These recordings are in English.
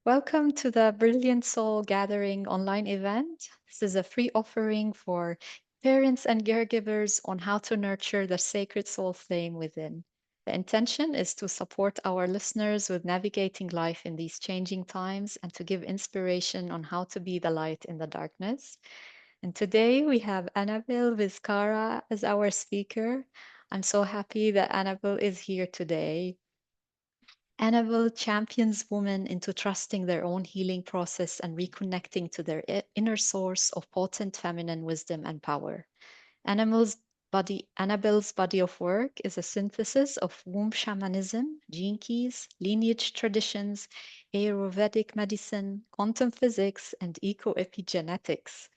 Welcome to the Brilliant Soul Gathering online event. This is a free offering for parents and caregivers on how to nurture the sacred soul flame within. The intention is to support our listeners with navigating life in these changing times and to give inspiration on how to be the light in the darkness. And today we have Anabel Vizcarra as our speaker. I'm so happy that Anabel is here today. Annabelle champions women into trusting their own healing process and reconnecting to their inner source of potent feminine wisdom and power. Annabelle's body of work is a synthesis of womb shamanism, gene keys, lineage traditions, Ayurvedic medicine, quantum physics, and eco-epigenetics.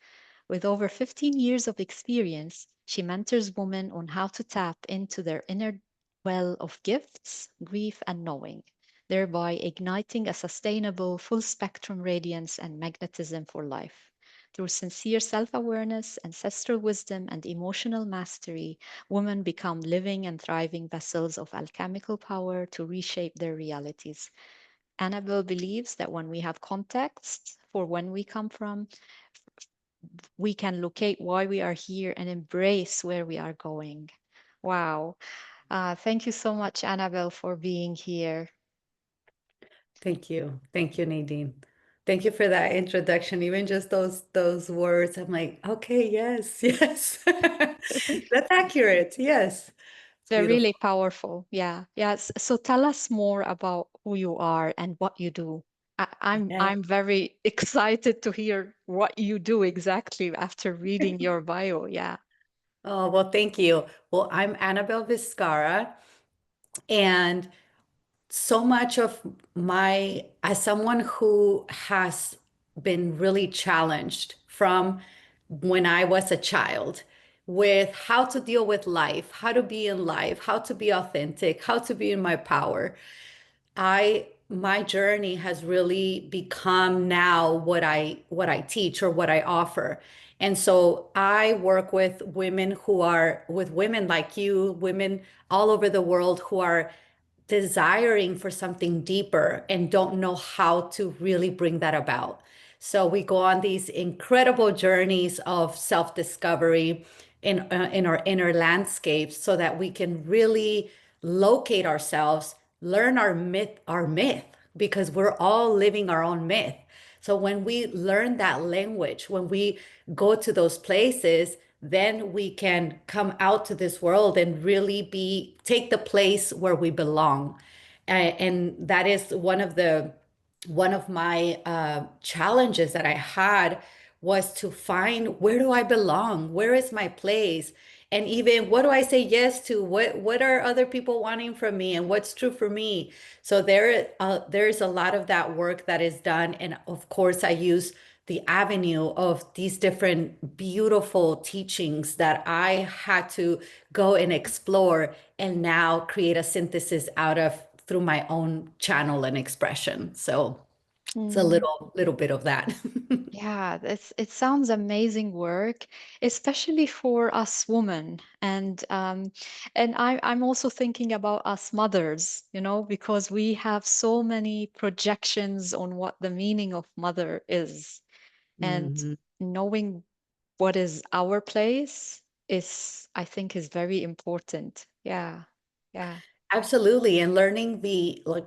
With over 15 years of experience, she mentors women on how to tap into their inner well of gifts, grief, and knowing, thereby igniting a sustainable, full spectrum radiance and magnetism for life. Through sincere self awareness, ancestral wisdom, and emotional mastery, women become living and thriving vessels of alchemical power to reshape their realities. Annabelle believes that when we have context for when we come from, we can locate why we are here and embrace where we are going. Wow. Thank you so much, Annabelle, for being here. Thank you. Thank you, Nadine. Thank you for that introduction. Even just those words, I'm like, okay, yes, yes. That's accurate. Yes. It's They're beautiful. really powerful. Yeah. Yes. So tell us more about who you are and what you do. Yeah. I'm very excited to hear what you do exactly after reading your bio. Yeah. Oh, well, thank you. Well, I'm Anabel Vizcarra, and so much of as someone who has been really challenged from when I was a child with how to deal with life, how to be in life, how to be authentic, how to be in my power. My journey has really become now what I teach or what I offer. And so I work with women like you, women all over the world who are desiring for something deeper and don't know how to really bring that about. So we go on these incredible journeys of self-discovery in our inner landscapes so that we can really locate ourselves, learn our myth, because we're all living our own myth. So when we learn that language, when we go to those places, then we can come out to this world and really take the place where we belong. And that is one of my challenges that I had, was to find, where do I belong? Where is my place? And even, what do I say yes to? What are other people wanting from me, and what's true for me? So there's a lot of that work that is done, and of course I use the avenue of these different beautiful teachings that I had to go and explore and now create a synthesis out of through my own channel and expression. So it's a Mm. little bit of that. Yeah, it sounds amazing work, especially for us women. And I'm also thinking about us mothers, because we have so many projections on what the meaning of mother is. And Mhm. knowing what is our place I think, is very important. Yeah. Yeah. Absolutely. And learning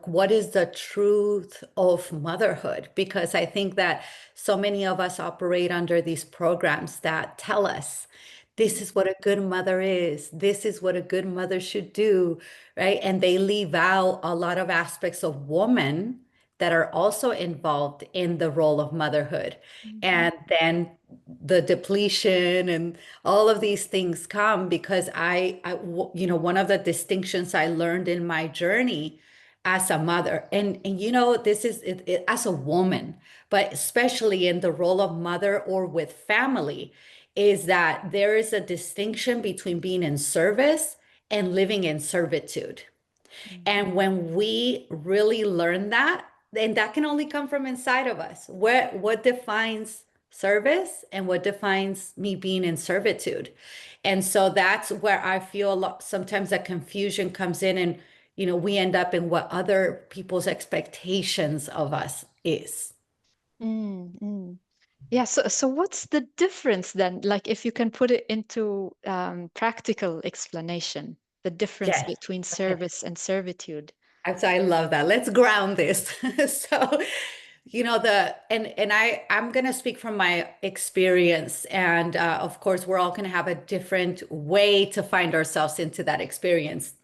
what is the truth of motherhood? Because I think that so many of us operate under these programs that tell us this is what a good mother is, this is what a good mother should do, right? And they leave out a lot of aspects of woman that are also involved in the role of motherhood. Mhm. And then the depletion and all of these things come because one of the distinctions I learned in my journey as a mother, and this is as a woman, but especially in the role of mother or with family, is that there is a distinction between being in service and living in servitude. Mhm. And when we really learn that, and that can only come from inside of us, what defines service and what defines me being in servitude. And so that's where I feel sometimes that confusion comes in. And we end up in what other people's expectations of us is. Mm, mm. Yeah, so what's the difference then? Like if you can put it into practical explanation, the difference Yes. between Okay. service and servitude. So I love that. Let's ground this. So, I'm gonna speak from my experience, and of course, we're all gonna have a different way to find ourselves into that experience.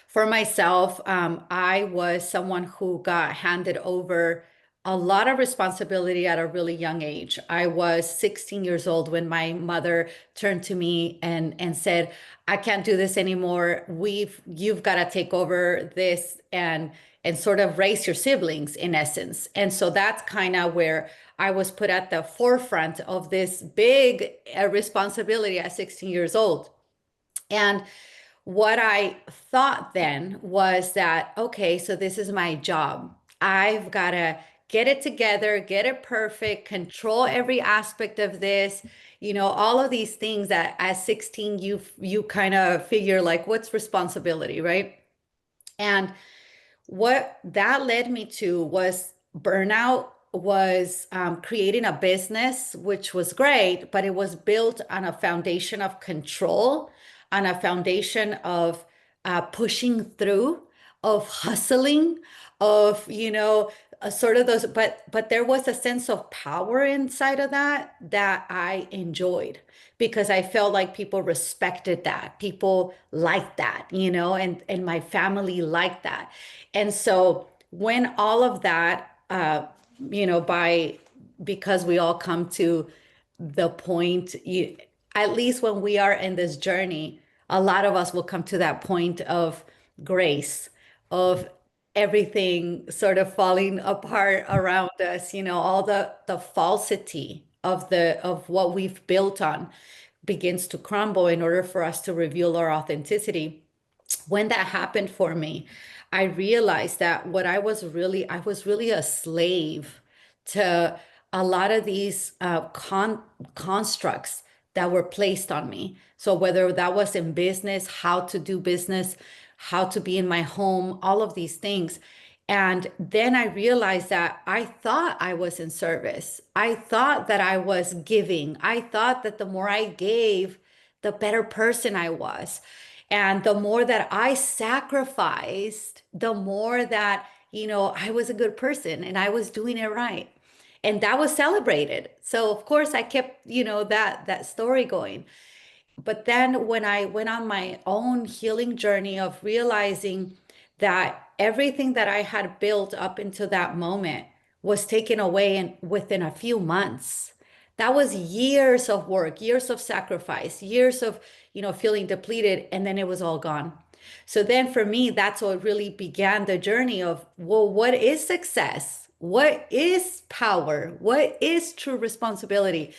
For myself, I was someone who got handed over a lot of responsibility at a really young age. I was 16 years old when my mother turned to me and said, "I can't do this anymore. You've got to take over this and sort of raise your siblings in essence." And so that's kind of where I was put at the forefront of this big responsibility at 16 years old. And what I thought then was that, okay, so this is my job. I've got to get it together, get it perfect, control every aspect of this, all of these things that at 16 you kind of figure like what's responsibility, right? And what that led me to was burnout, was creating a business, which was great, but it was built on a foundation of control, on a foundation of pushing through, of hustling, of sort of those. But there was a sense of power inside of that I enjoyed because I felt like people respected that, people liked that, and my family liked that. And so when all of that, by because we all come to the point, at least when we are in this journey, a lot of us will come to that point of grace, of everything sort of falling apart around us, all the falsity of what we've built on begins to crumble in order for us to reveal our authenticity. When that happened for me, I realized that I was really a slave to a lot of these constructs that were placed on me. So whether that was in business, how to do business, how to be in my home, all of these things. And then I realized that I thought I was in service. I thought that I was giving. I thought that the more I gave, the better person I was. And the more that I sacrificed, the more that, I was a good person and I was doing it right. And that was celebrated. So of course I kept, that story going. But then when I went on my own healing journey of realizing that everything that I had built up into that moment was taken away within a few months. That was years of work, years of sacrifice, years of, feeling depleted, and then it was all gone. So then for me, that's what really began the journey of, well, what is success? What is power? What is true responsibility?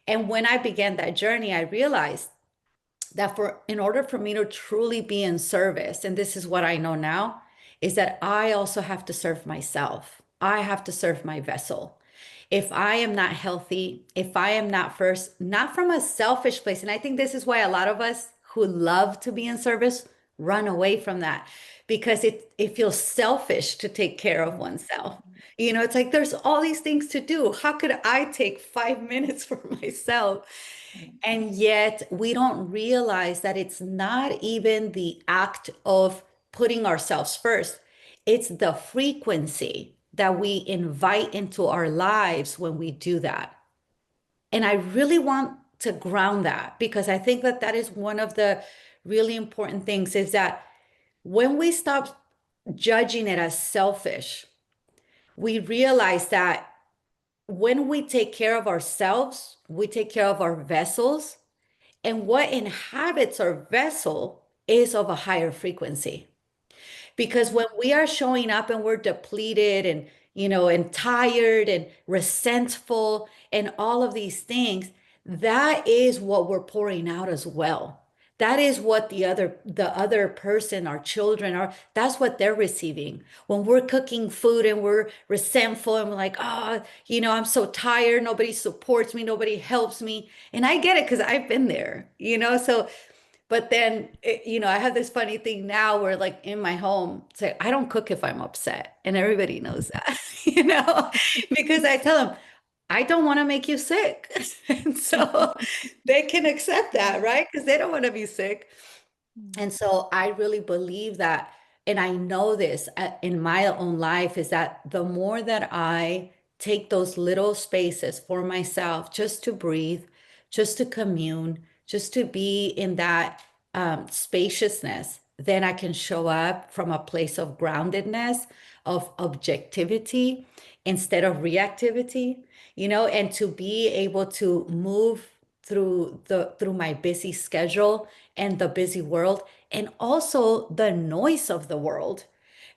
And when I began that journey, I realized that in order for me to truly be in service, and this is what I know now, is that I also have to serve myself. I have to serve my vessel. If I am not healthy, if I am not first, not from a selfish place, and I think this is why a lot of us who love to be in service run away from that because it feels selfish to take care of oneself. It's like there's all these things to do. How could I take 5 minutes for myself? And yet we don't realize that it's not even the act of putting ourselves first. It's the frequency that we invite into our lives when we do that. And I really want to ground that because I think that that is one of the really important things is that when we stop judging it as selfish, we realize that when we take care of ourselves, we take care of our vessels, and what inhabits our vessel is of a higher frequency. Because when we are showing up and we're depleted and tired and resentful and all of these things, that is what we're pouring out as well. That is what the other person, our children are, that's what they're receiving. When we're cooking food and we're resentful and we're like, oh, I'm so tired, nobody supports me, nobody helps me. And I get it because I've been there. So But then, I have this funny thing now where, like, in my home, say, I don't cook if I'm upset. And everybody knows that, because I tell them, I don't want to make you sick. And so they can accept that, Mm, right? Because they don't want to be sick. mm. And so I really believe that, and I know this in my own life, is that the more that I take those little spaces for myself just to breathe, just to commune, just to be in that spaciousness, then I can show up from a place of groundedness, of objectivity instead of reactivity, and to be able to move through my busy schedule and the busy world, and also the noise of the world.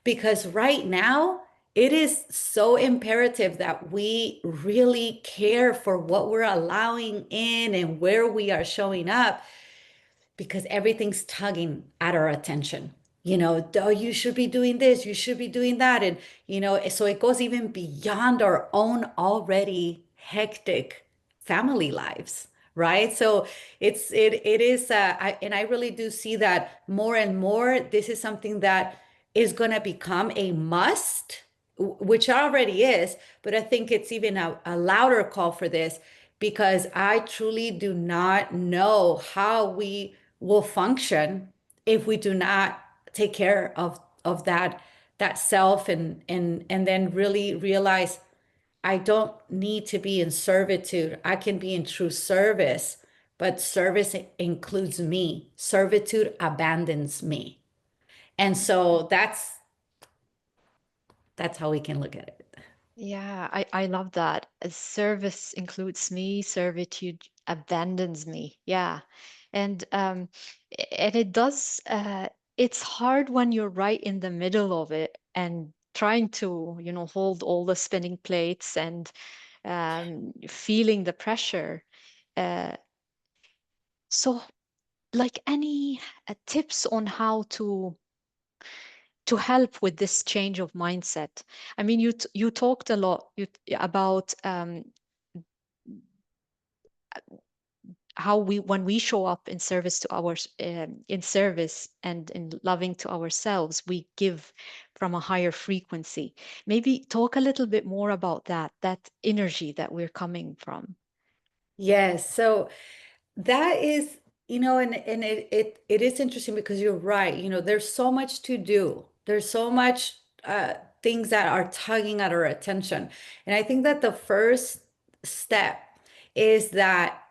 Because right now, it is so imperative that we really care for what we're allowing in and where we are showing up, because everything's tugging at our attention. Oh, you should be doing this, you should be doing that. And, so it goes even beyond our own already hectic family lives, right? So it is, and I really do see that more and more. This is something that is going to become a must, which already is, but I think it's even a louder call for this, because I truly do not know how we will function if we do not take care of that self, and then really realize I don't need to be in servitude. I can be in true service, but service includes me. Servitude abandons me. And so that's how we can look at it. Yeah, I love that. Service includes me, servitude abandons me. Yeah. And and it does it's hard when you're right in the middle of it and trying to, hold all the spinning plates and feeling the pressure. Uh, so like any tips on how to help with this change of mindset? I mean, you talked a lot about how we when we show up in service to our in service and in loving to ourselves, we give from a higher frequency. Maybe talk a little bit more about that energy that we're coming from. Yes. So that is, and it is interesting, because you're right. There's so much to do. There's so much things that are tugging at our attention. And I think that the first step is that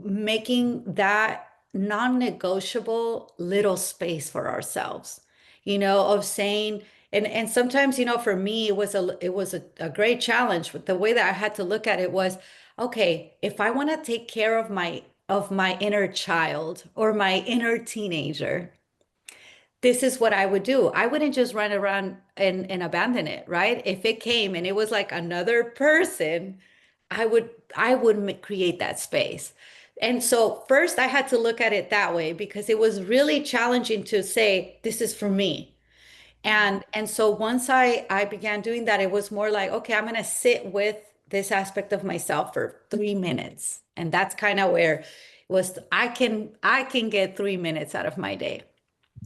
making that non-negotiable little space for ourselves, of saying, and sometimes, for me, it was a great challenge. But the way that I had to look at it was, okay, if I want to take care of my inner child or my inner teenager, this is what I would do. I wouldn't just run around and abandon it, right? If it came and it was like another person, I would create that space. And so first I had to look at it that way, because it was really challenging to say, this is for me. And so once I began doing that, it was more like, okay, I'm going to sit with this aspect of myself for 3 minutes. And that's kind of where it was. I can get 3 minutes out of my day,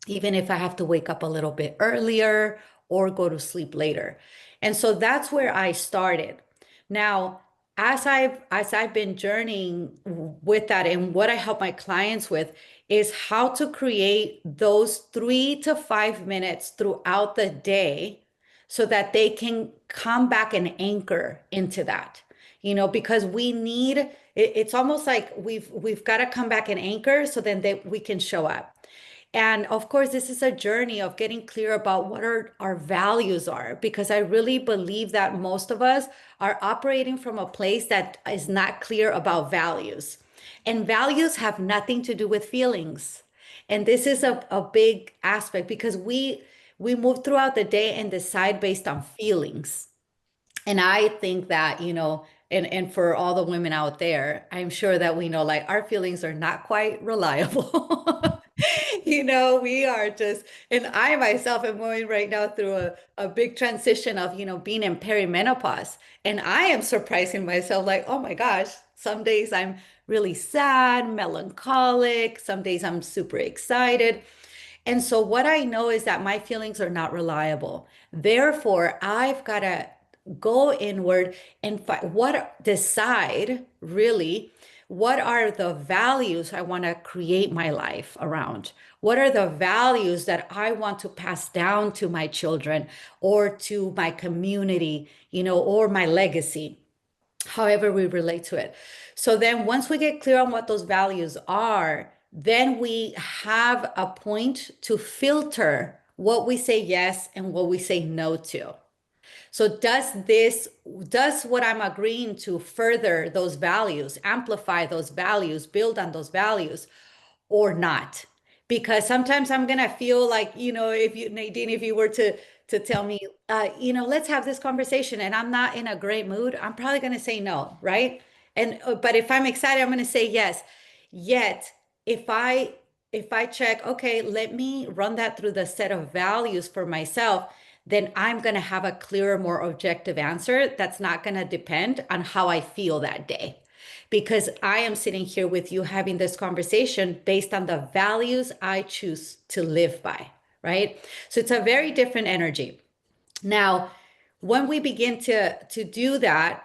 even if I have to wake up a little bit earlier or go to sleep later. And so that's where I started. Now, as I've been journeying with that, and what I help my clients with is how to create those 3 to 5 minutes throughout the day, so that they can come back and anchor into that. Because it's almost like we've got to come back and anchor, so then we can show up. And of course, this is a journey of getting clear about what our values are, because I really believe that most of us are operating from a place that is not clear about values. And values have nothing to do with feelings. And this is a big aspect, because we move throughout the day and decide based on feelings. And I think that, and for all the women out there, I'm sure that we know, like, our feelings are not quite reliable. We are just, and I myself am going right now through a big transition of, being in perimenopause. And I am surprising myself, like, oh my gosh, some days I'm really sad, melancholic. Some days I'm super excited. And so what I know is that my feelings are not reliable. Therefore, I've got to go inward and decide really what are the values I want to create my life around? What are the values that I want to pass down to my children or to my community, or my legacy, however we relate to it. So then once we get clear on what those values are, then we have a point to filter what we say yes and what we say no to. So does what I'm agreeing to further those values, amplify those values, build on those values, or not? Because sometimes I'm gonna feel like, if you, Nadine, if you were to tell me, let's have this conversation, and I'm not in a great mood, I'm probably gonna say no, right? And but if I'm excited, I'm gonna say yes. Yet, if I check, okay, let me run that through the set of values for myself, then I'm going to have a clearer, more objective answer that's not going to depend on how I feel that day. Because I am sitting here with you having this conversation based on the values I choose to live by, right? So it's a very different energy. Now, when we begin to do that,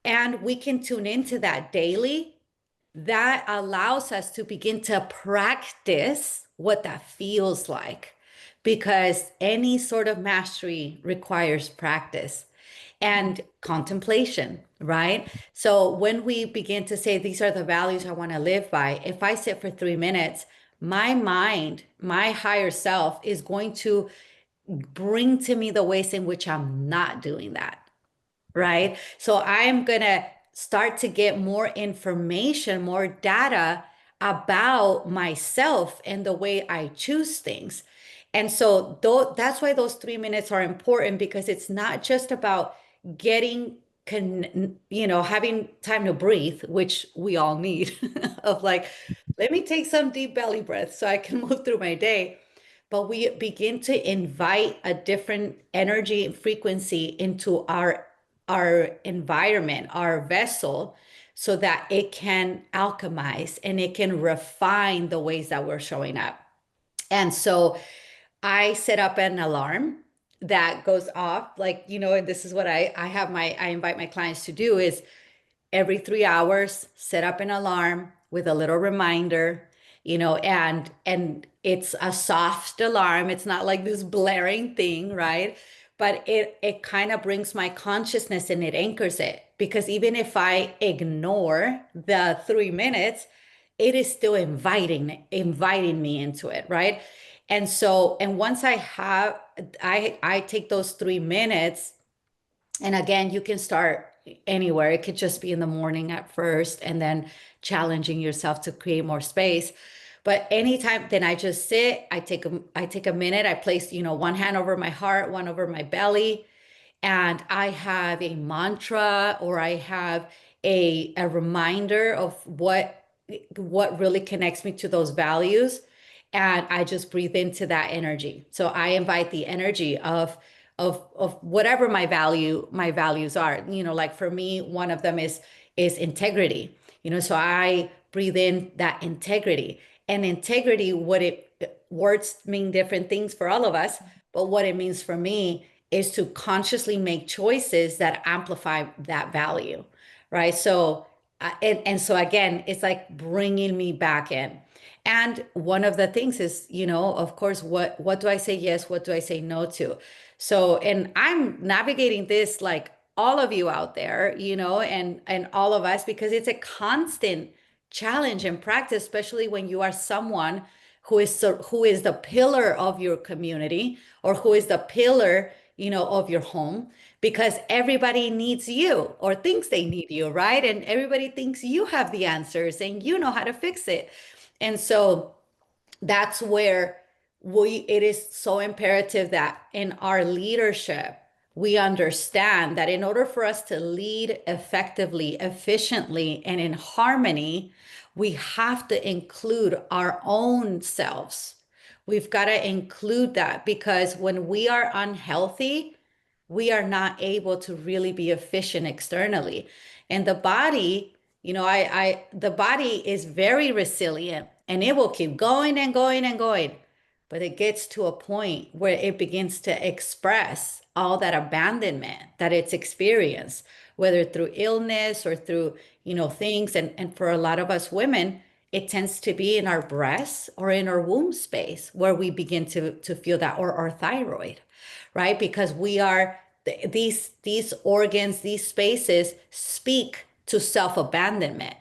and we can tune into that daily, that allows us to begin to practice what that feels like, because any sort of mastery requires practice and contemplation, right? So when we begin to say, these are the values I want to live by, if I sit for 3 minutes, my mind, my higher self is going to bring to me the ways in which I'm not doing that, right? So I'm going to start to get more information, more data about myself and the way I choose things. And so that's why those 3 minutes are important, because it's not just about getting having time to breathe, which we all need of like, let me take some deep belly breaths so I can move through my day. But we begin to invite a different energy and frequency into our environment, our vessel, so that it can alchemize and it can refine the ways that we're showing up. And so I set up an alarm that goes off, like, and this is what I invite my clients to do is every 3 hours, set up an alarm with a little reminder, and it's a soft alarm. It's not like this blaring thing, right? But it kind of brings my consciousness and it anchors it. Because even if I ignore the 3 minutes, it is still inviting me into it, right? And so, and once I take those 3 minutes, and again, you can start anywhere. It could just be in the morning at first, and then challenging yourself to create more space. But anytime, then I just sit, I take a minute, I place, one hand over my heart, one over my belly, and I have a mantra, or I have a reminder of what really connects me to those values, and I just breathe into that energy. So I invite the energy of whatever my values are. Like for me, one of them is integrity. So I breathe in that integrity. And integrity, words mean different things for all of us, but what it means for me is to consciously make choices that amplify that value, right? So, and so again, it's like bringing me back in. And one of the things is, of course, what do I say yes? What do I say no to? So, and I'm navigating this like all of you out there, and all of us, because it's a constant challenge and practice, especially when you are someone who is the pillar of your community, or who is the pillar, of your home, because everybody needs you or thinks they need you, right? And everybody thinks you have the answers and you know how to fix it. And so that's where it is so imperative that in our leadership, we understand that in order for us to lead effectively, efficiently, and in harmony, we have to include our own selves. We've got to include that, because when we are unhealthy, we are not able to really be efficient externally. And the body The body is very resilient and it will keep going and going and going. But it gets to a point where it begins to express all that abandonment that it's experienced, whether through illness or through, things. And for a lot of us women, it tends to be in our breasts or in our womb space where we begin to feel that, or our thyroid, right? Because we are these organs, these spaces speak to self-abandonment.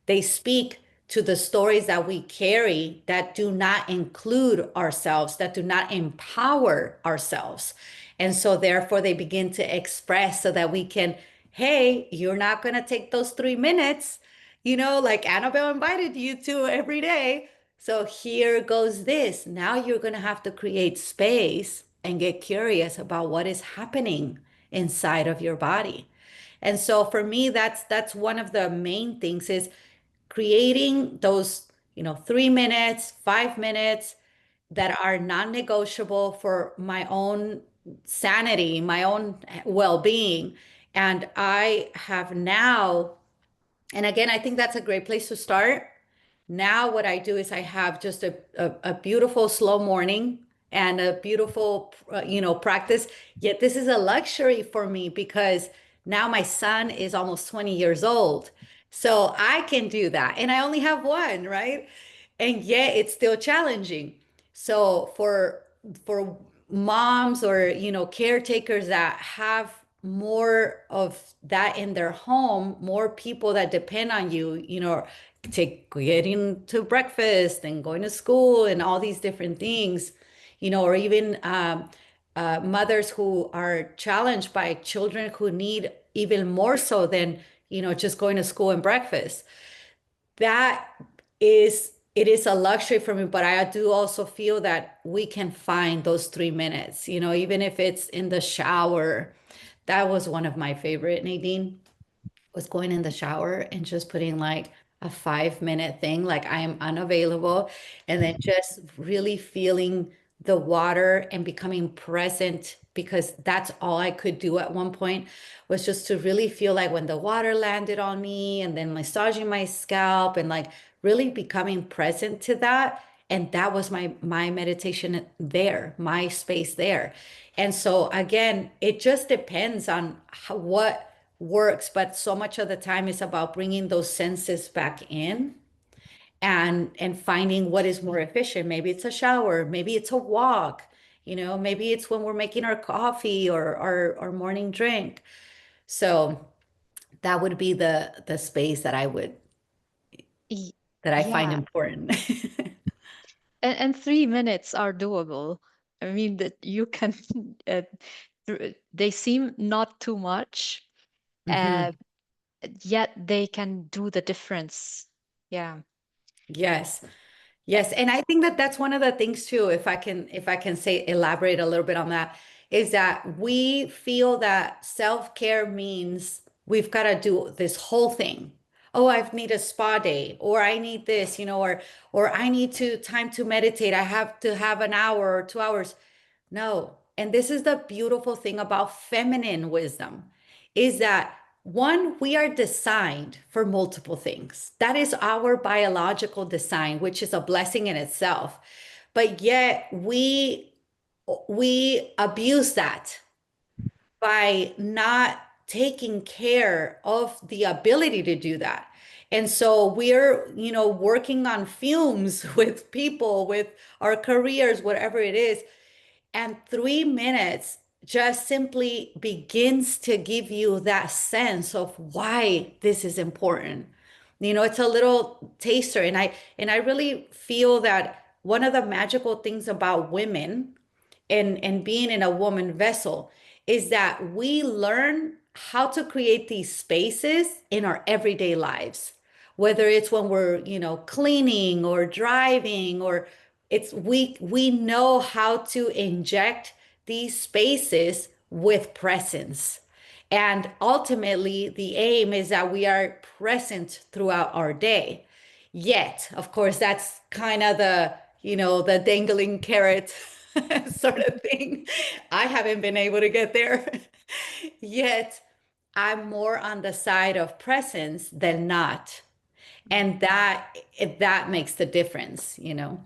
They speak to the stories that we carry that do not include ourselves, that do not empower ourselves. And so, therefore, they begin to express so that we can, hey, you're not going to take those 3 minutes, like Annabelle invited you to every day. So, here goes this. Now you're going to have to create space and get curious about what is happening inside of your body. And so for me, that's one of the main things is creating those, 3 minutes, 5 minutes that are non-negotiable for my own sanity, my own well-being. And I have now, and again, I think that's a great place to start. Now, what I do is I have just a beautiful slow morning and a beautiful, practice. Yet this is a luxury for me because now my son is almost 20 years old. So I can do that. And I only have one, right? And yet it's still challenging. So for moms or caretakers that have more of that in their home, more people that depend on you, take getting to breakfast and going to school and all these different things, or even mothers who are challenged by children who need even more so than just going to school and breakfast. That is, it is a luxury for me, but I do also feel that we can find those 3 minutes, even if it's in the shower. That was one of my favorite, Nadine, was going in the shower and just putting like a 5 minute thing, like I am unavailable, and then just really feeling the water and becoming present, because that's all I could do at one point, was just to really feel like when the water landed on me and then massaging my scalp and like really becoming present to that. And that was my meditation there, my space there. And so again, it just depends on what works, but so much of the time is about bringing those senses back in and finding what is more efficient. Maybe it's a shower, maybe it's a walk, maybe it's when we're making our coffee or our morning drink. So that would be the space Y- that I find Yeah, important. and 3 minutes are doable. I mean that you can. Uh, they seem not too much, Mhm. uh, yet they can do the difference. Yeah. Yes. Yes, and I think that that's one of the things too, if I can say elaborate a little bit on that, is that we feel that self-care means we've got to do this whole thing. Oh, I need a spa day, or I need this, or I need to time to meditate. I have to have an hour or 2 hours. No. And this is the beautiful thing about feminine wisdom, is that one, we are designed for multiple things. That is our biological design, which is a blessing in itself. But yet we abuse that by not taking care of the ability to do that. And so we're, working on fumes with people, with our careers, whatever it is, and 3 minutes just simply begins to give you that sense of why this is important. It's a little taster. And I really feel that one of the magical things about women and being in a woman vessel is that we learn how to create these spaces in our everyday lives, whether it's when we're cleaning or driving, or it's we know how to inject these spaces with presence. And ultimately the aim is that we are present throughout our day. Yet, of course, that's kind of the dangling carrot sort of thing. I haven't been able to get there. Yet I'm more on the side of presence than not. Mhm. And that makes the difference, you know.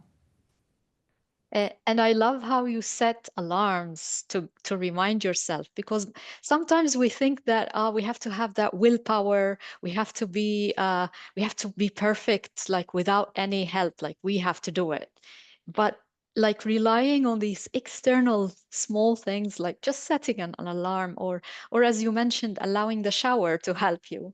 And I love how you set alarms to remind yourself, because sometimes we think that we have to have that willpower, we have to be perfect, like without any help, like we have to do it. But like relying on these external small things, like just setting an alarm, or as you mentioned, allowing the shower to help you.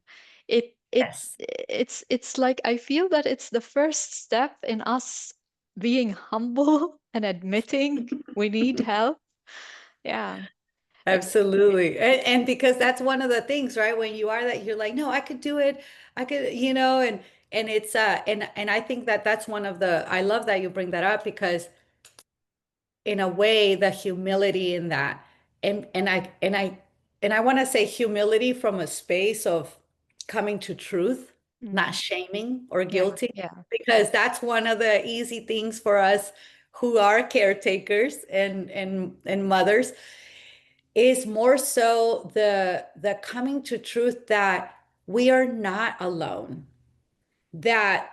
Yes. It's like I feel that it's the first step in us being humble and admitting we need help. Yeah. It, Absolutely. And because that's one of the things, right? When you are that, you're like, no, I could do it. I could, you know, and it's and I think that that's one of the I love that you bring that up because in a way the humility in that and I want to say humility from a space of coming to truth, not mm, shaming or yeah, guilty, yeah. because that's one of the easy things for us who are caretakers and mothers is more so the coming to truth that we are not alone, that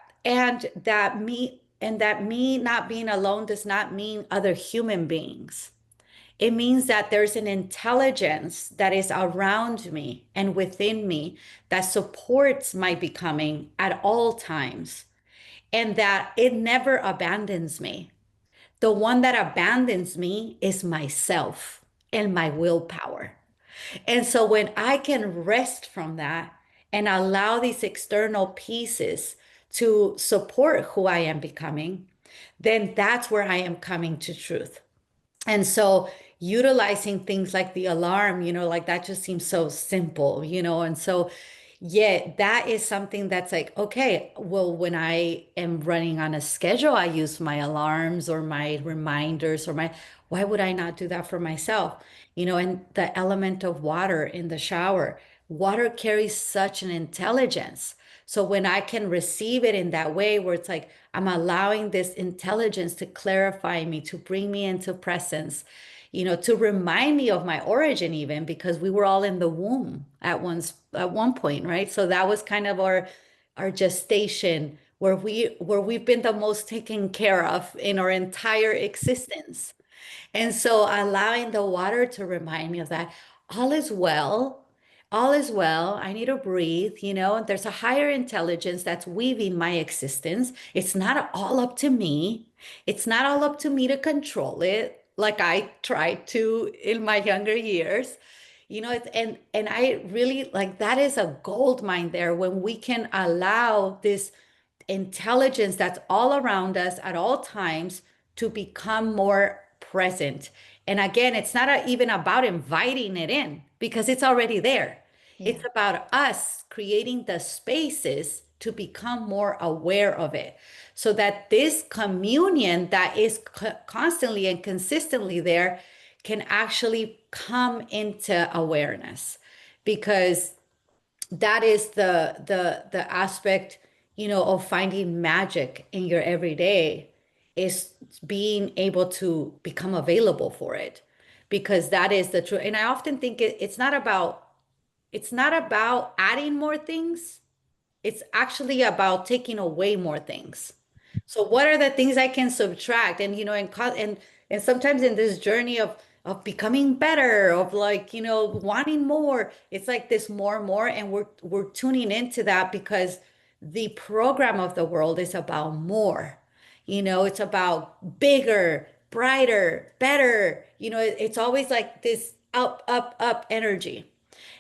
that me not being alone does not mean other human beings. It means that there's an intelligence that is around me and within me that supports my becoming at all times, and that it never abandons me. The one that abandons me is myself and my willpower. And so when I can rest from that and allow these external pieces to support who I am becoming, then that's where I am coming to truth. And so utilizing things like the alarm, like that just seems so simple, and so yeah, that is something that's like, okay, well, when I am running on a schedule, I use my alarms or my reminders or why would I not do that for myself? And the element of water in the shower, water carries such an intelligence. So when I can receive it in that way, where it's like, I'm allowing this intelligence to clarify me, to bring me into presence, to remind me of my origin, even because we were all in the womb at one point, right? So that was kind of our gestation where we've been the most taken care of in our entire existence. And so allowing the water to remind me of that, all is well, all is well. I need to breathe, and there's a higher intelligence that's weaving my existence. It's not all up to me. It's not all up to me to control it like I tried to in my younger years. And I really like that is a gold mine there when we can allow this intelligence that's all around us at all times to become more present. And again, it's not even about inviting it in because it's already there. It's Yeah. about us creating the spaces to become more aware of it so that this communion that is constantly and consistently there can actually come into awareness, because that is the aspect, of finding magic in your everyday, is being able to become available for it, because that is the truth. And I often think it's not about adding more things. It's actually about taking away more things. So what are the things I can subtract? And and sometimes in this journey of becoming better, of like, wanting more, it's like this more and more, and we're tuning into that because the program of the world is about more. It's about bigger, brighter, better. It's always like this up, up, up energy.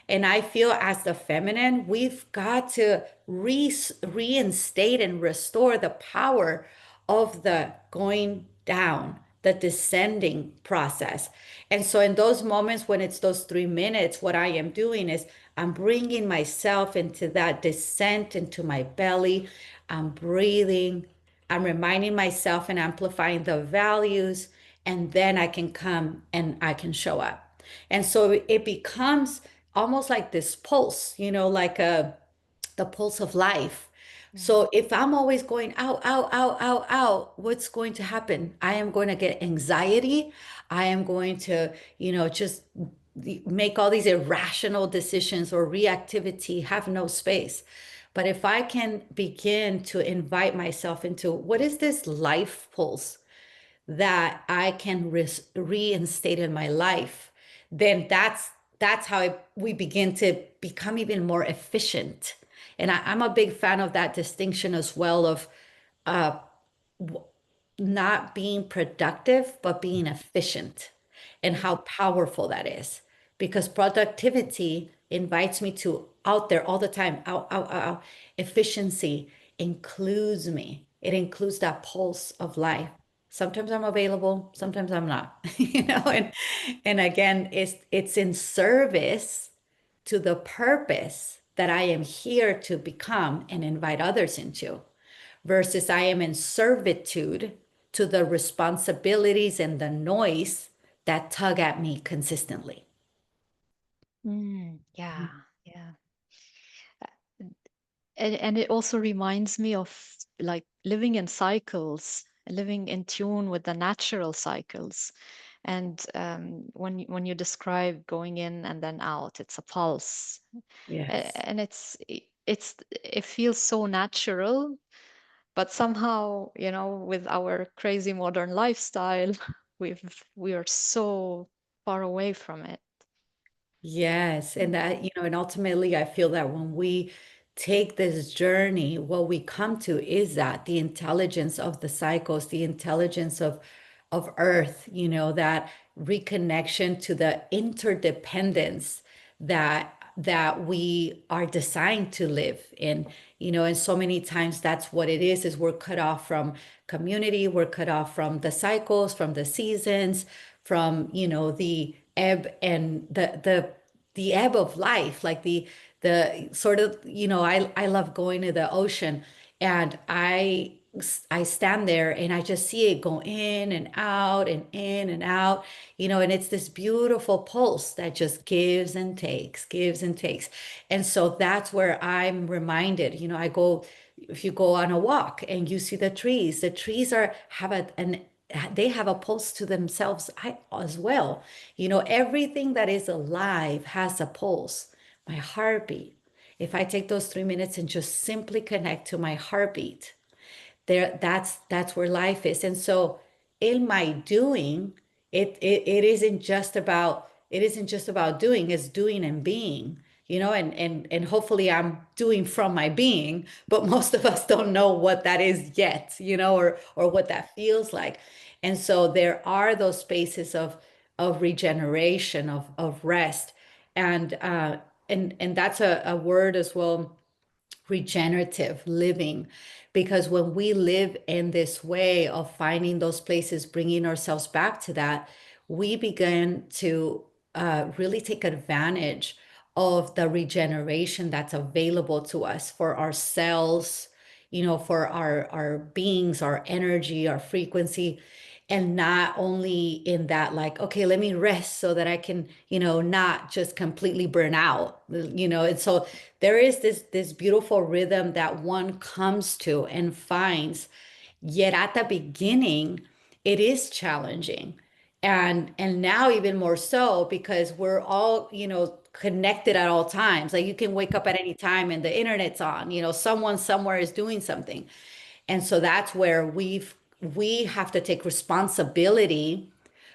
And I feel as the feminine, we've got to reinstate and restore the power of the going down, the descending process. And so, in those moments when it's those 3 minutes, what I am doing is I'm bringing myself into that descent into my belly. I'm breathing. I'm reminding myself and amplifying the values. And then I can come and I can show up. And so it becomes almost like this pulse, like the pulse of life. Mm. So if I'm always going out, out, out, out, out, what's going to happen? I am going to get anxiety. I am going to, just make all these irrational decisions or reactivity, have no space. But if I can begin to invite myself into what is this life pulse that I can reinstate in my life, then that's how we begin to become even more efficient. And I'm a big fan of that distinction as well of uh, not being productive, but being efficient, and how powerful that is. Because productivity invites me to out there all the time, out, out, out, out. Efficiency includes me. It includes that pulse of life. Sometimes I'm available, sometimes I'm not, and again, it's in service to the purpose that I am here to become and invite others into, versus I am in servitude to the responsibilities and the noise that tug at me consistently. Yeah, yeah. And it also reminds me of like living in cycles, living in tune with the natural cycles. And when you describe going in and then out, it's a pulse. Yes. And it feels so natural, but somehow, with our crazy modern lifestyle, we are so far away from it. Yes, and and ultimately I feel that when we take this journey, what we come to is that the intelligence of the cycles, the intelligence of Earth, that reconnection to the interdependence that we are designed to live in, and so many times that's what it is we're cut off from community, we're cut off from the cycles, from the seasons, from, the ebb and the ebb of life, like the sort of, I love going to the ocean, and I stand there and I just see it go in and out and in and out, and it's this beautiful pulse that just gives and takes, gives and takes. And so that's where I'm reminded, if you go on a walk and you see the trees they have a pulse to themselves as well. Everything that is alive has a pulse. My heartbeat. If I take those 3 minutes and just simply connect to my heartbeat, that's where life is. And so in my doing, it isn't just about doing, it's doing and being, and hopefully I'm doing from my being, but most of us don't know what that is yet, or what that feels like. And so there are those spaces of regeneration, of rest, and that's a word as well, regenerative living. Because when we live in this way of finding those places, bringing ourselves back to that, we begin to really take advantage of the regeneration that's available to us for our cells, for our beings, our energy, our frequency. And not only in that, like, okay, let me rest so that I can, not just completely burn out, and so there is this beautiful rhythm that one comes to and finds. Yet at the beginning, it is challenging. And now even more so, because we're all, connected at all times. Like, you can wake up at any time and the internet's on, someone somewhere is doing something. And so that's where we have to take responsibility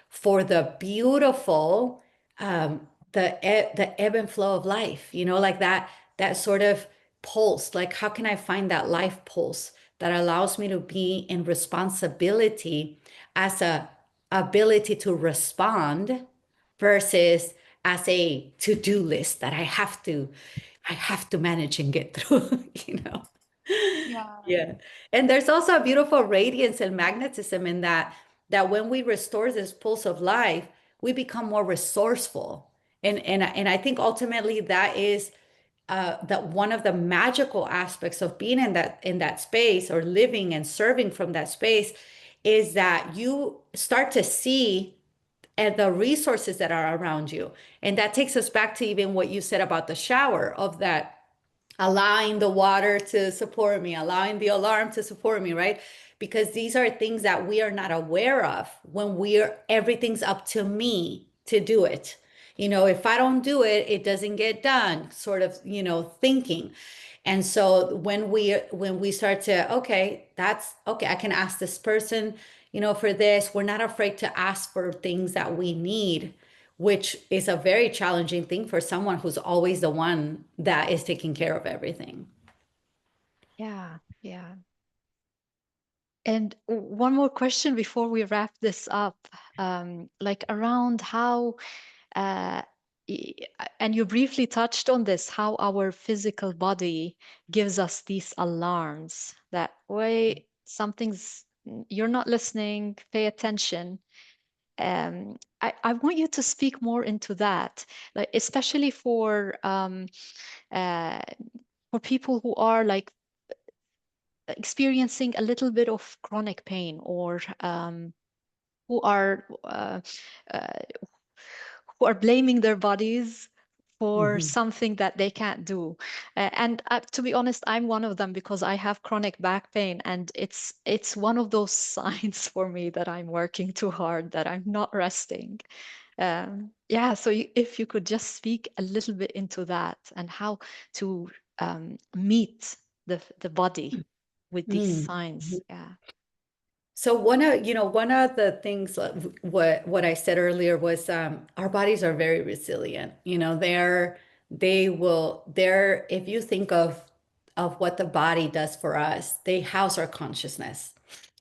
for the beautiful, the ebb and flow of life, like that sort of pulse. Like, how can I find that life pulse that allows me to be in responsibility as a ability to respond, versus as a to-do list that I have to manage and get through, Yeah. Yeah. And there's also a beautiful radiance and magnetism in that when we restore this pulse of life, we become more resourceful. And I think ultimately that is that one of the magical aspects of being in that space, or living and serving from that space, is that you start to see the resources that are around you. And that takes us back to even what you said about the shower, of that allowing the water to support me, allowing the alarm to support me, right? Because these are things that we are not aware of when everything's up to me to do it. If I don't do it, it doesn't get done, sort of, thinking. And so when we start to, okay, that's okay, I can ask this person, for this. We're not afraid to ask for things that we need, which is a very challenging thing for someone who's always the one that is taking care of everything. Yeah, yeah. And one more question before we wrap this up, like around how, uh, y- and you briefly touched on this, how our physical body gives us these alarms that, wait, something's, you're not listening, pay attention. I want you to speak more into that, like especially uh, for people who are like experiencing a little bit of chronic pain, or who are uh, uh, who are blaming their bodies for Mhm. something that they can't do. And to be honest, I'm one of them because I have chronic back pain, and it's one of those signs for me that I'm working too hard, that I'm not resting. Yeah, so if you could just speak a little bit into that and how to meet the body with these Mm. signs. Yeah. So one of the things, what I said earlier was, our bodies are very resilient. They're if you think of what the body does for us, they house our consciousness.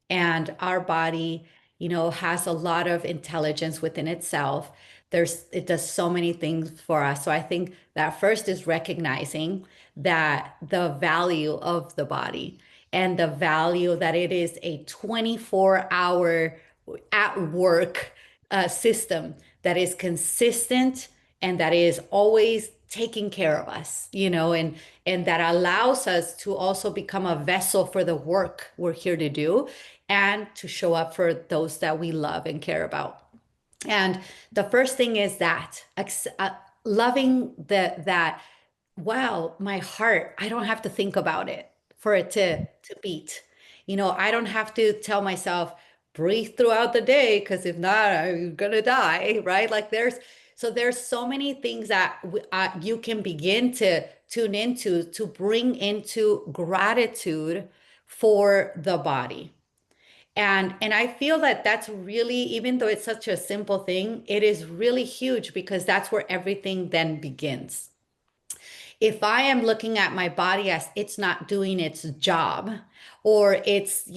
And our body, has a lot of intelligence within itself. It does so many things for us. So I think that first is recognizing that the value of the body, and the value that it is a 24-hour at work system that is consistent and that is always taking care of us, and that allows us to also become a vessel for the work we're here to do, and to show up for those that we love and care about. And the first thing is that loving that, wow, my heart, I don't have to think about it for it to beat. I don't have to tell myself, breathe throughout the day, because if not, I'm gonna die, right? Like there's so many things that you can begin to tune into, to bring into gratitude for the body. And I feel that that's really, even though it's such a simple thing, it is really huge, because that's where everything then begins. If I am looking at my body as it's not doing its job, or it's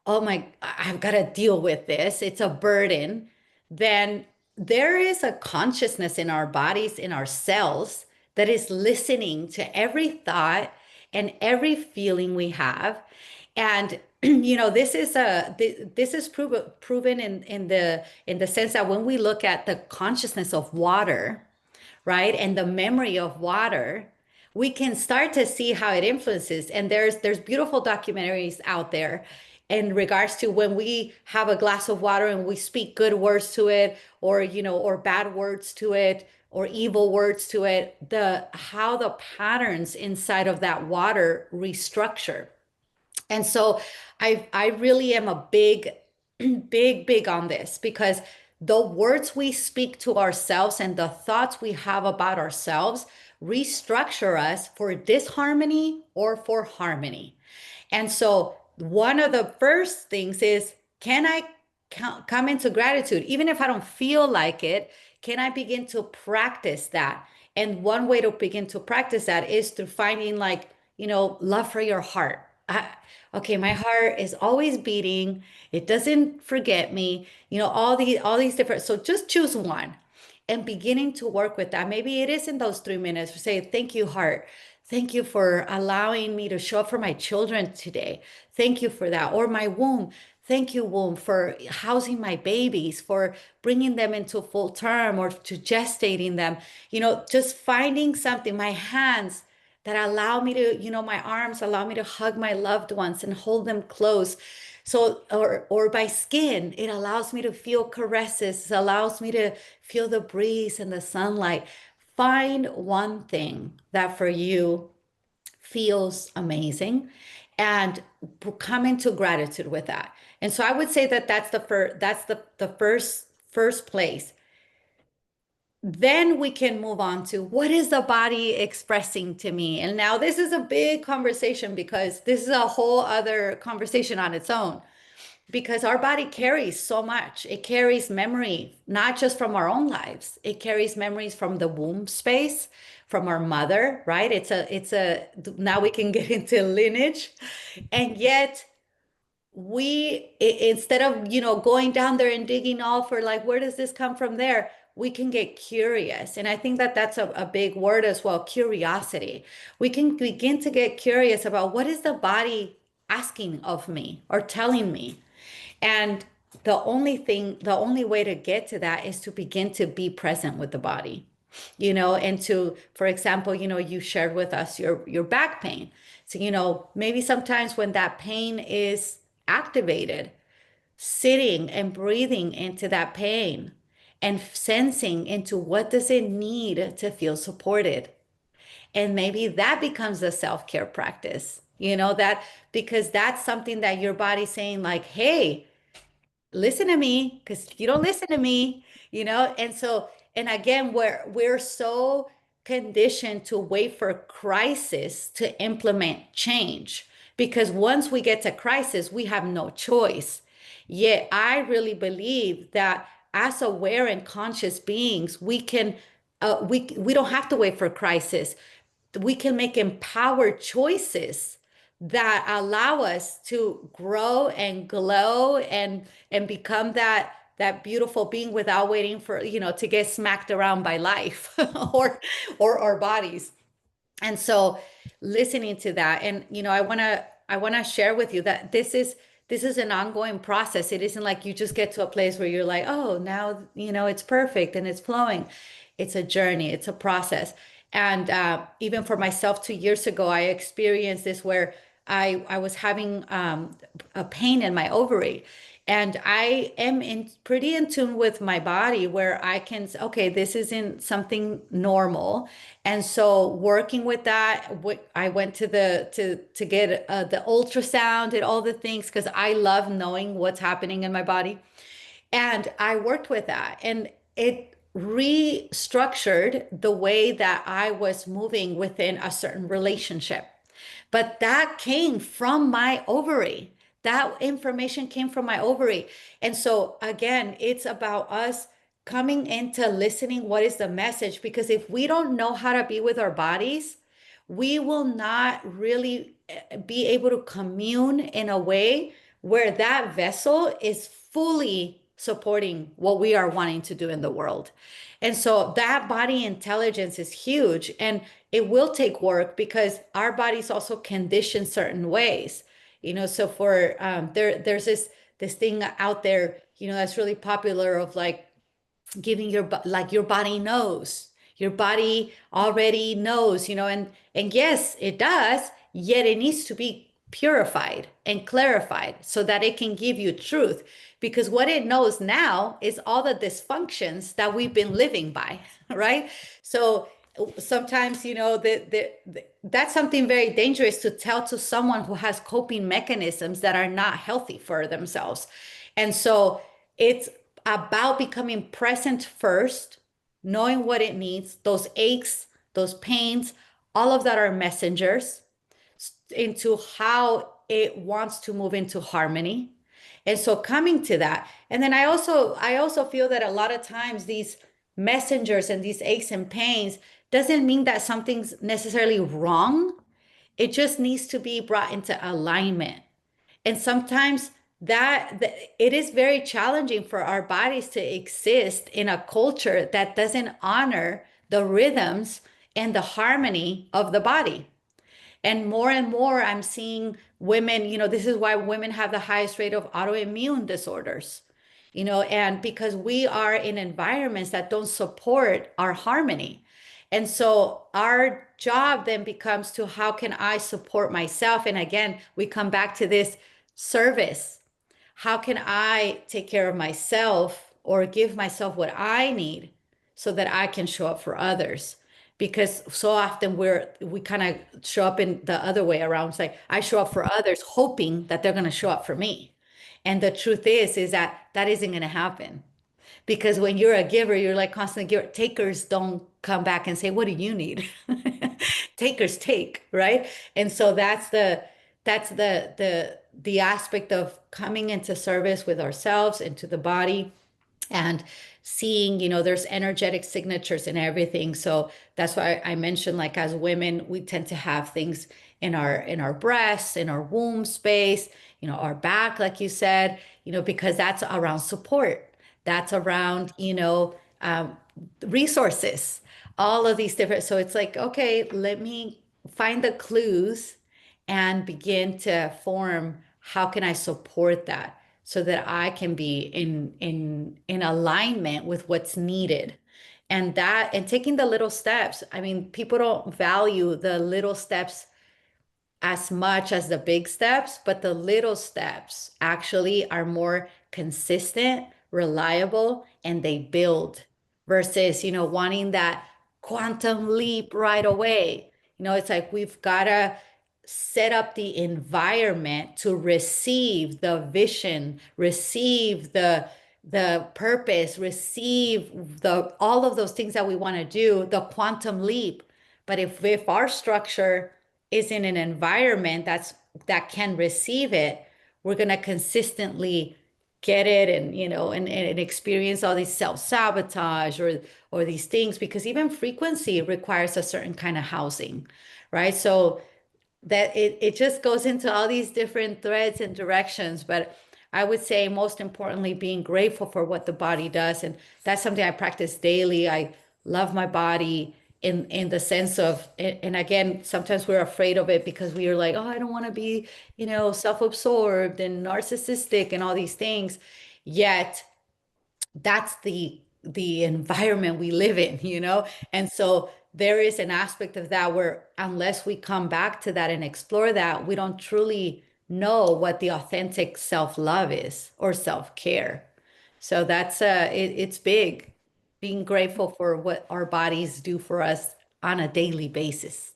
oh my, I've got to deal with this, it's a burden, then there is a consciousness in our bodies, in our cells, that is listening to every thought and every feeling we have. And this is proven in the sense that when we look at the consciousness of water, right? And the memory of water, we can start to see how it influences. And there's beautiful documentaries out there in regards to when we have a glass of water and we speak good words to it, or bad words to it, or evil words to it, the how the patterns inside of that water restructure. And so I really am a big, big on this, because the words we speak to ourselves and the thoughts we have about ourselves restructure us for disharmony or for harmony. And so one of the first things is, can I come into gratitude? Even if I don't feel like it, can I begin to practice that? And one way to begin to practice that is through finding, like, love for your heart. Okay, my heart is always beating. It doesn't forget me. All these different. So just choose one and beginning to work with that. Maybe it is in those 3 minutes. Say, thank you, heart. Thank you for allowing me to show up for my children today. Thank you for that. Or my womb. Thank you, womb, for housing my babies, for bringing them into full term or to gestating them. Just finding something, my hands that allow me to, my arms allow me to hug my loved ones and hold them close. So, or by skin, it allows me to feel caresses, it allows me to feel the breeze and the sunlight. Find one thing that for you feels amazing, and come into gratitude with that. And so I would say that that's the first place. then we can move on to what is the body expressing to me. And now this is a big conversation because this is a whole other conversation on its own, because our body carries so much. It carries memory, not just from our own lives. It carries memories from the womb space, from our mother, right? Now we can get into lineage. And yet instead of, going down there and digging all for like, where does this come from there? We can get curious. And I think that that's a big word as well, curiosity. We can begin to get curious about what is the body asking of me or telling me. And the only way to get to that is to begin to be present with the body, and to, for example, you shared with us your back pain. So, maybe sometimes when that pain is activated, sitting and breathing into that pain and sensing into what does it need to feel supported. And maybe that becomes a self-care practice, that because that's something that your body's saying like, hey, listen to me, because you don't listen to me, and so, and again, we're so conditioned to wait for crisis to implement change, because once we get to crisis we have no choice. Yet I really believe that as aware and conscious beings, we can we don't have to wait for crisis. We can make empowered choices that allow us to grow and glow and become that beautiful being without waiting for, to get smacked around by life or our bodies. And so listening to that, and I want to share with you that this is an ongoing process. It isn't like you just get to a place where you're like, oh, now it's perfect and it's flowing. It's a journey, it's a process. And even for myself, 2 years ago I experienced this where I was having a pain in my ovary, and I am pretty in tune with my body, where I can, okay, this isn't something normal. And so working with that, I went to get the ultrasound and all the things, because I love knowing what's happening in my body. And I worked with that, and it restructured the way that I was moving within a certain relationship. But that came from my ovary. That information came from my ovary. And so, again, it's about us coming into listening. What is the message? Because if we don't know how to be with our bodies, we will not really be able to commune in a way where that vessel is fully supporting what we are wanting to do in the world. And so that body intelligence is huge, and it will take work because our bodies also condition certain ways. So for there's this thing out there, that's really popular, of like giving like your body knows, your body already knows, and yes, it does, yet it needs to be purified and clarified so that it can give you truth, because what it knows now is all the dysfunctions that we've been living by. Right? So sometimes, that's something very dangerous to tell to someone who has coping mechanisms that are not healthy for themselves. And so it's about becoming present first, knowing what it needs, those aches, those pains, all of that are messengers into how it wants to move into harmony. And so coming to that. And then I also feel that a lot of times these messengers and these aches and pains doesn't mean that something's necessarily wrong. It just needs to be brought into alignment. And sometimes it is very challenging for our bodies to exist in a culture that doesn't honor the rhythms and the harmony of the body. And more, I'm seeing women, this is why women have the highest rate of autoimmune disorders, and because we are in environments that don't support our harmony. And so our job then becomes to, how can I support myself? And again, we come back to this service. How can I take care of myself or give myself what I need so that I can show up for others? Because so often we kind of show up in the other way around. It's like I show up for others hoping that they're going to show up for me. And the truth is that isn't going to happen. Because when you're a giver, you're like constantly giver. Takers don't come back and say, "What do you need?" Takers take, right? And so that's the aspect of coming into service with ourselves, into the body, and seeing, there's energetic signatures and everything. So that's why I mentioned, like, as women, we tend to have things in our breasts, in our womb space, our back, like you said, because that's around support. That's around, resources, all of these different. So it's like, okay, let me find the clues and begin to form, how can I support that so that I can be in alignment with what's needed. And taking the little steps. I mean, people don't value the little steps as much as the big steps, but the little steps actually are more consistent, reliable, and they build versus, wanting that quantum leap right away. It's like we've got to set up the environment to receive the vision, receive the purpose, receive the all of those things that we want to do, the quantum leap. But if our structure is in an environment that can receive it, we're going to consistently get it, and and experience all these self-sabotage or these things, because even frequency requires a certain kind of housing, right? So that it just goes into all these different threads and directions. But I would say, most importantly, being grateful for what the body does. And that's something I practice daily. I love my body in the sense of, and again, sometimes we're afraid of it because we are like, oh, I don't want to be, self-absorbed and narcissistic and all these things. Yet that's the environment we live in, and so there is an aspect of that where, unless we come back to that and explore that, we don't truly know what the authentic self-love is, or self-care. So it's big, being grateful for what our bodies do for us on a daily basis.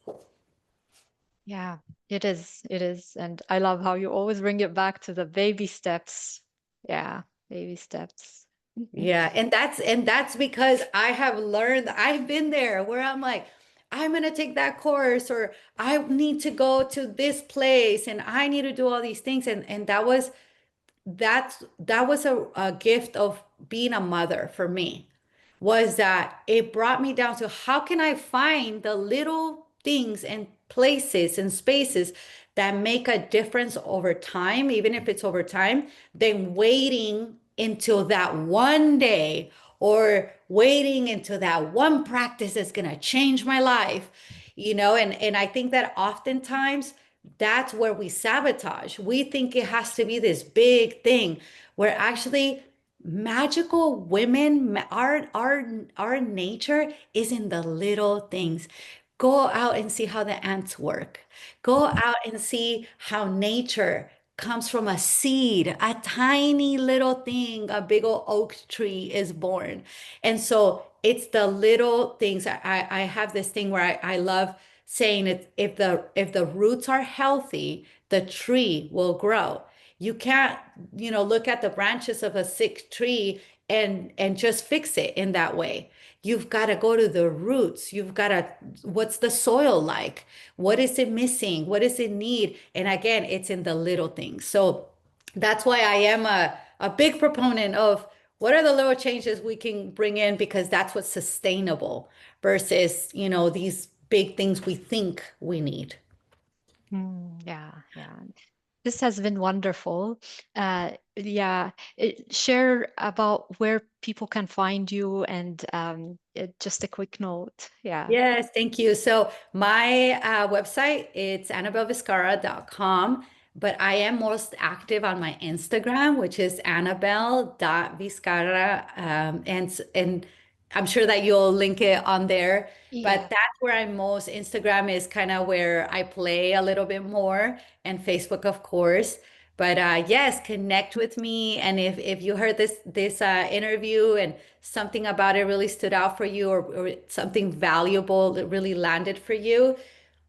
Yeah, it is. It is. And I love how you always bring it back to the baby steps. Yeah, baby steps. Yeah, and that's because I have learned, I've been there where I'm like, I'm gonna take that course, or I need to go to this place, and I need to do all these things. And that was a gift of being a mother for me, was that it brought me down to, how can I find the little things and places and spaces that make a difference over time, even if it's over time, than waiting until that one day, or waiting until that one practice is going to change my life. And I think that oftentimes that's where we sabotage. We think it has to be this big thing, where actually magical women, our nature is in the little things. Go out and see how the ants work. Go out and see how nature comes from a seed, a tiny little thing, a big old oak tree is born. And so it's the little things. I have this thing where I love saying it, if the roots are healthy, the tree will grow. You can't, look at the branches of a sick tree and just fix it in that way. You've got to go to the roots. You've got to, what's the soil like? What is it missing? What does it need? And again, it's in the little things. So that's why I am a big proponent of, what are the little changes we can bring in, because that's what's sustainable versus, these big things we think we need. Yeah, yeah. This has been wonderful. Yeah, share about where people can find you, and just a quick note. Yeah. Yes, thank you. So my website, it's annabelvizcarra.com, but I am most active on my Instagram, which is annabel.vizcarra. And I'm sure that you'll link it on there. But Yeah. that's where I'm most. Instagram is kind of where I play a little bit more, and Facebook, of course. But yes, connect with me. And if you heard this interview and something about it really stood out for you, or something valuable that really landed for you,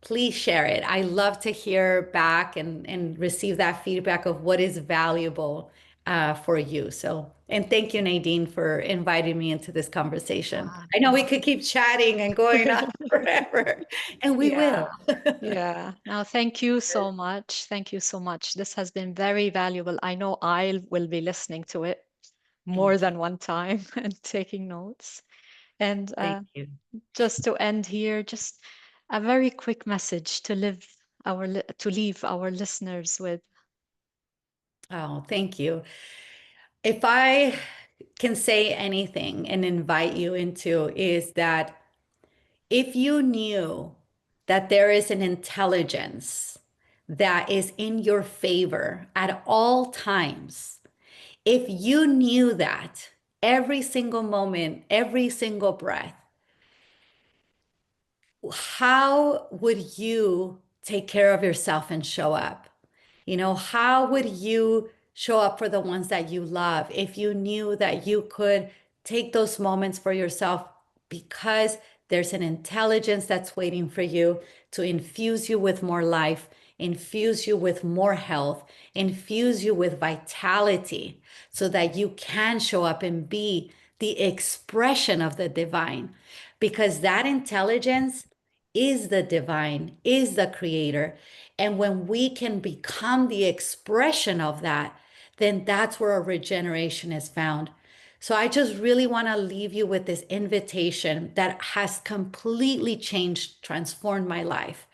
please share it. I love to hear back and receive that feedback of what is valuable. for you. So, and thank you, Nadine, for inviting me into this conversation. Ah, I know we could keep chatting and going on forever, and we yeah, will. yeah. Now, thank you so much. Thank you so much. This has been very valuable. I know I will be listening to it more Thank you. than one time and taking notes. And Thank you. just to end here, just a very quick message to to leave our listeners with. Oh, thank you. If I can say anything and invite you into is that if you knew that there is an intelligence that is in your favor at all times, if you knew that every single moment, every single breath, how would you take care of yourself and show up? You know, how would you show up for the ones that you love if you knew that you could take those moments for yourself because there's an intelligence that's waiting for you to infuse you with more life, infuse you with more health, infuse you with vitality so that you can show up and be the expression of the divine? Because that intelligence is the divine, is the creator. And when we can become the expression of that, then that's where our regeneration is found. So I just really want to leave you with this invitation that has completely changed, transformed my life,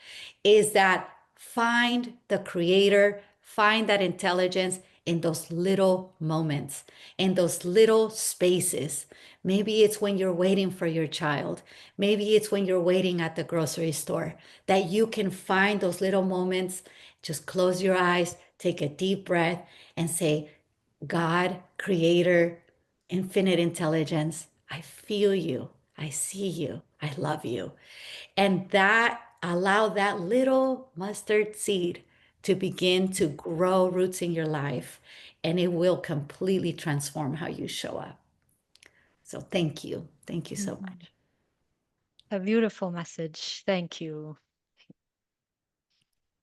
is that find the creator, find that intelligence in those little moments, in those little spaces. Maybe it's when you're waiting for your child. Maybe it's when you're waiting at the grocery store that you can find those little moments. Just close your eyes, take a deep breath, and say, God, creator, infinite intelligence, I feel you. I see you. I love you. And that allow that little mustard seed to begin to grow roots in your life, and it will completely transform how you show up. So thank you. Thank you so Mhm. much. A beautiful message. Thank you.